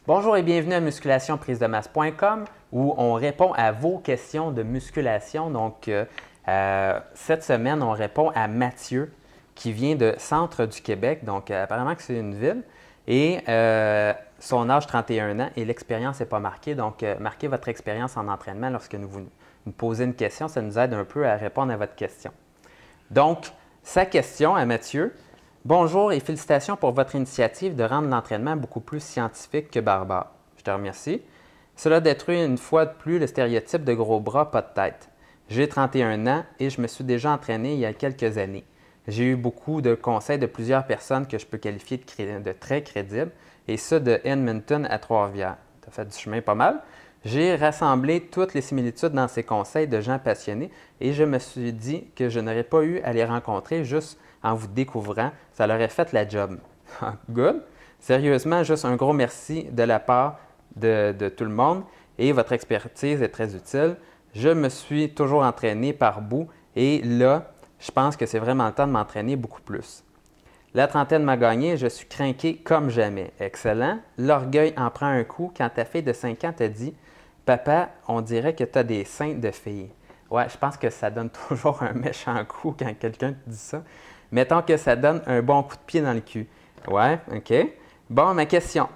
Bonjour et bienvenue à musculationprisemasse.com où on répond à vos questions de musculation. Donc, cette semaine, on répond à Mathieu qui vient de Centre du Québec. Donc, apparemment que c'est une ville. Et son âge 31 ans et l'expérience n'est pas marquée. Donc, marquez votre expérience en entraînement lorsque nous posez une question. Ça nous aide un peu à répondre à votre question. Donc, sa question à Mathieu. Bonjour et félicitations pour votre initiative de rendre l'entraînement beaucoup plus scientifique que barbare. Je te remercie. Cela détruit une fois de plus le stéréotype de gros bras, pas de tête. J'ai 31 ans et je me suis déjà entraîné il y a quelques années. J'ai eu beaucoup de conseils de plusieurs personnes que je peux qualifier de très crédibles, et ça de Edmonton à Trois-Rivières. Tu as fait du chemin pas mal. J'ai rassemblé toutes les similitudes dans ces conseils de gens passionnés et je me suis dit que je n'aurais pas eu à les rencontrer juste en vous découvrant. Ça leur aurait fait la job. Good. Sérieusement, juste un gros merci de la part de tout le monde et votre expertise est très utile. Je me suis toujours entraîné par bout et là, je pense que c'est vraiment le temps de m'entraîner beaucoup plus. La trentaine m'a gagné et je suis crinqué comme jamais. Excellent. L'orgueil en prend un coup quand ta fille de 5 ans te dit « Papa, on dirait que tu as des seins de fille. » Ouais, je pense que ça donne toujours un méchant coup quand quelqu'un te dit ça. Mettons que ça donne un bon coup de pied dans le cul. Ouais, OK. Bon, ma question.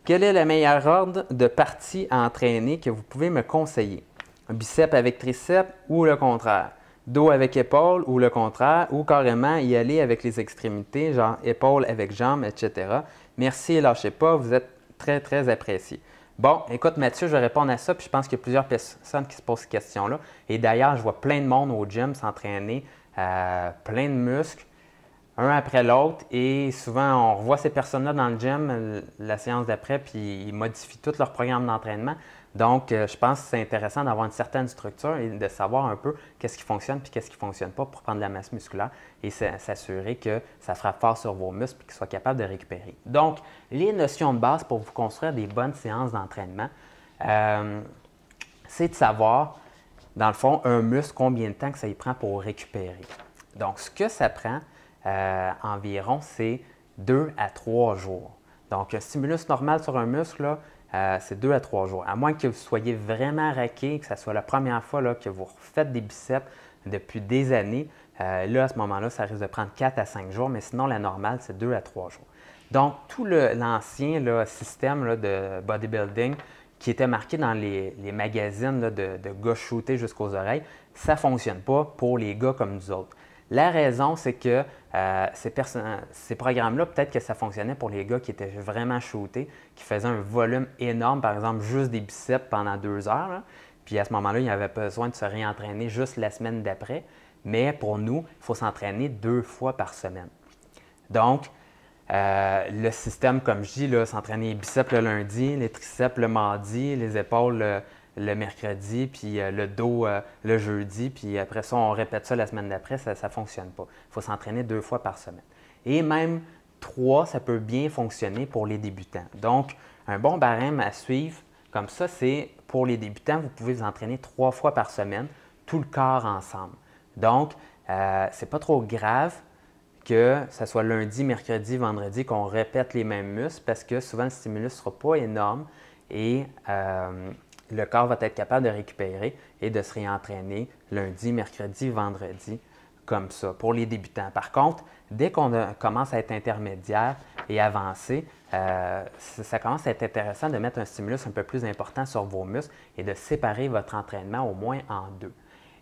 Quel est le meilleur ordre de partie à entraîner que vous pouvez me conseiller? Biceps avec triceps ou le contraire? Dos avec épaule ou le contraire? Ou carrément y aller avec les extrémités, genre épaule avec jambes, etc. Merci et lâchez pas, vous êtes très, très apprécié. Bon, écoute Mathieu, je vais répondre à ça, puis je pense qu'il y a plusieurs personnes qui se posent cette question-là. Et d'ailleurs, je vois plein de monde au gym s'entraîner plein de muscles, un après l'autre, et souvent on revoit ces personnes-là dans le gym la séance d'après, puis ils modifient tout leur programme d'entraînement. Donc, je pense que c'est intéressant d'avoir une certaine structure et de savoir un peu qu'est-ce qui fonctionne puis qu'est-ce qui ne fonctionne pas pour prendre de la masse musculaire et s'assurer que ça frappe fort sur vos muscles et qu'ils soient capables de récupérer. Donc, les notions de base pour vous construire des bonnes séances d'entraînement, c'est de savoir, dans le fond, un muscle, combien de temps que ça y prend pour récupérer. Donc, ce que ça prend environ, c'est 2 à 3 jours. Donc, un stimulus normal sur un muscle, là, c'est 2 à 3 jours. À moins que vous soyez vraiment raqué, que ce soit la première fois là, que vous refaites des biceps depuis des années, là, à ce moment-là, ça risque de prendre 4 à 5 jours, mais sinon, la normale, c'est 2 à 3 jours. Donc, tout l'ancien système là, de bodybuilding qui était marqué dans les magazines là, de gars shootés jusqu'aux oreilles, ça ne fonctionne pas pour les gars comme nous autres. La raison, c'est que ces programmes-là, peut-être que ça fonctionnait pour les gars qui étaient vraiment shootés, qui faisaient un volume énorme, par exemple juste des biceps pendant 2 heures. Là. Puis à ce moment-là, il y avait besoin de se réentraîner juste la semaine d'après. Mais pour nous, il faut s'entraîner 2 fois par semaine. Donc, le système, comme je dis, s'entraîner les biceps le lundi, les triceps le mardi, les épaules le mercredi, puis le dos le jeudi, puis après ça, on répète ça la semaine d'après, ça ne fonctionne pas. Il faut s'entraîner 2 fois par semaine. Et même 3, ça peut bien fonctionner pour les débutants. Donc, un bon barème à suivre, comme ça, c'est pour les débutants, vous pouvez vous entraîner 3 fois par semaine, tout le corps ensemble. Donc, c'est pas trop grave que ce soit lundi, mercredi, vendredi, qu'on répète les mêmes muscles parce que souvent le stimulus ne sera pas énorme et le corps va être capable de récupérer et de se réentraîner lundi, mercredi, vendredi, comme ça, pour les débutants. Par contre, dès qu'on commence à être intermédiaire et avancé, ça commence à être intéressant de mettre un stimulus un peu plus important sur vos muscles et de séparer votre entraînement au moins en 2.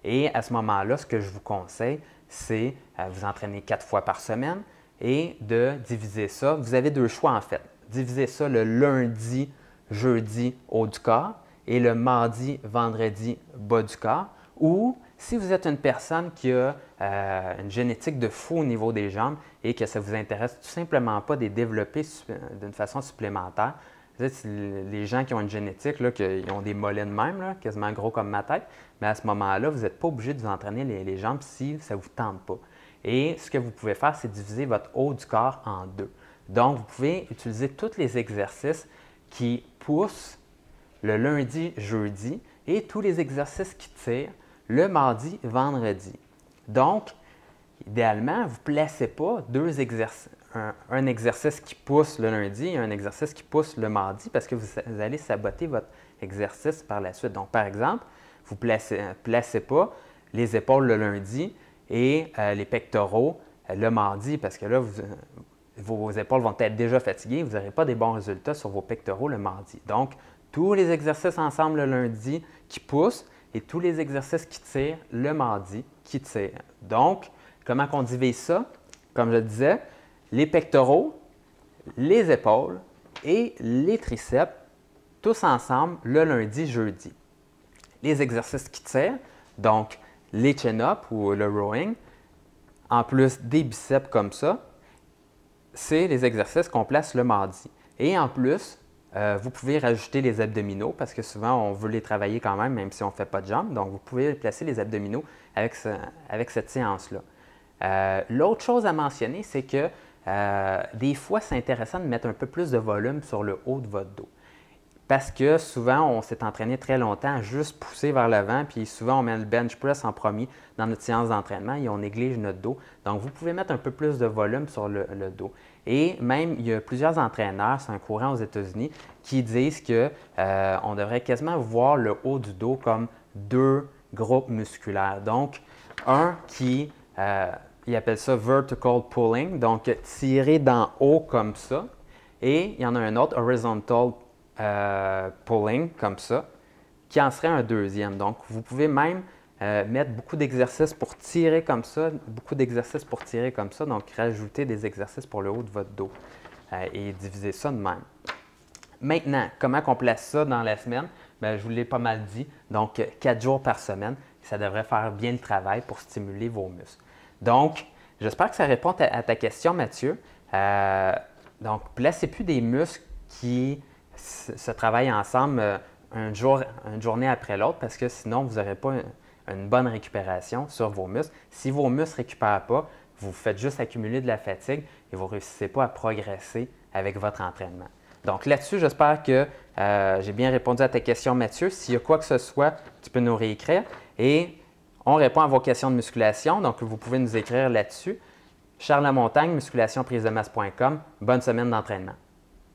Et à ce moment-là, ce que je vous conseille, c'est vous entraîner 4 fois par semaine et de diviser ça. Vous avez 2 choix en fait. Divisez ça le lundi, jeudi, haut du corps et le mardi, vendredi, bas du corps. Ou si vous êtes une personne qui a une génétique de fou au niveau des jambes et que ça ne vous intéresse tout simplement pas de les développer d'une façon supplémentaire, les gens qui ont une génétique, là, qui ont des mollets de même, là, quasiment gros comme ma tête, mais à ce moment-là, vous n'êtes pas obligé de vous entraîner les jambes si ça ne vous tente pas. Et ce que vous pouvez faire, c'est diviser votre haut du corps en 2. Donc, vous pouvez utiliser tous les exercices qui poussent le lundi, jeudi et tous les exercices qui tirent le mardi, vendredi. Donc, idéalement, vous ne placez pas un exercice qui pousse le lundi et un exercice qui pousse le mardi parce que vous allez saboter votre exercice par la suite. Donc, par exemple, vous ne placez pas les épaules le lundi et les pectoraux le mardi parce que là, vos épaules vont être déjà fatiguées, vous n'aurez pas des bons résultats sur vos pectoraux le mardi. Donc, tous les exercices ensemble le lundi qui poussent et tous les exercices qui tirent le mardi qui tirent. Donc, comment on divise ça? Comme je le disais, les pectoraux, les épaules et les triceps, tous ensemble le lundi, jeudi. Les exercices qui tirent, donc les chin-up ou le rowing, en plus des biceps comme ça, c'est les exercices qu'on place le mardi. Et en plus, vous pouvez rajouter les abdominaux parce que souvent, on veut les travailler quand même si on ne fait pas de jambes. Donc, vous pouvez placer les abdominaux avec cette séance-là. L'autre chose à mentionner, c'est que des fois, c'est intéressant de mettre un peu plus de volume sur le haut de votre dos. Parce que souvent, on s'est entraîné très longtemps à juste pousser vers l'avant, puis souvent, on met le bench press en premier dans notre séance d'entraînement et on néglige notre dos. Donc, vous pouvez mettre un peu plus de volume sur le dos. Et même, il y a plusieurs entraîneurs, c'est un courant aux États-Unis, qui disent qu'on devrait quasiment voir le haut du dos comme deux groupes musculaires. Donc, un qui, ils appellent ça vertical pulling, donc tirer d'en haut comme ça. Et il y en a un autre, horizontal pulling, comme ça, qui en serait un deuxième. Donc, vous pouvez même mettre beaucoup d'exercices pour tirer comme ça, beaucoup d'exercices pour tirer comme ça, donc rajouter des exercices pour le haut de votre dos et diviser ça de même. Maintenant, comment on place ça dans la semaine? Bien, je vous l'ai pas mal dit, donc 4 jours par semaine, ça devrait faire bien le travail pour stimuler vos muscles. Donc, j'espère que ça répond à ta question, Mathieu. Donc, placez plus des muscles qui se travaillent ensemble une journée après l'autre parce que sinon, vous n'aurez pas une bonne récupération sur vos muscles. Si vos muscles ne récupèrent pas, vous faites juste accumuler de la fatigue et vous ne réussissez pas à progresser avec votre entraînement. Donc là-dessus, j'espère que j'ai bien répondu à ta question, Mathieu. S'il y a quoi que ce soit, tu peux nous réécrire et on répond à vos questions de musculation. Donc, vous pouvez nous écrire là-dessus. Charles Lamontagne, musculationprisemasse.com. Bonne semaine d'entraînement.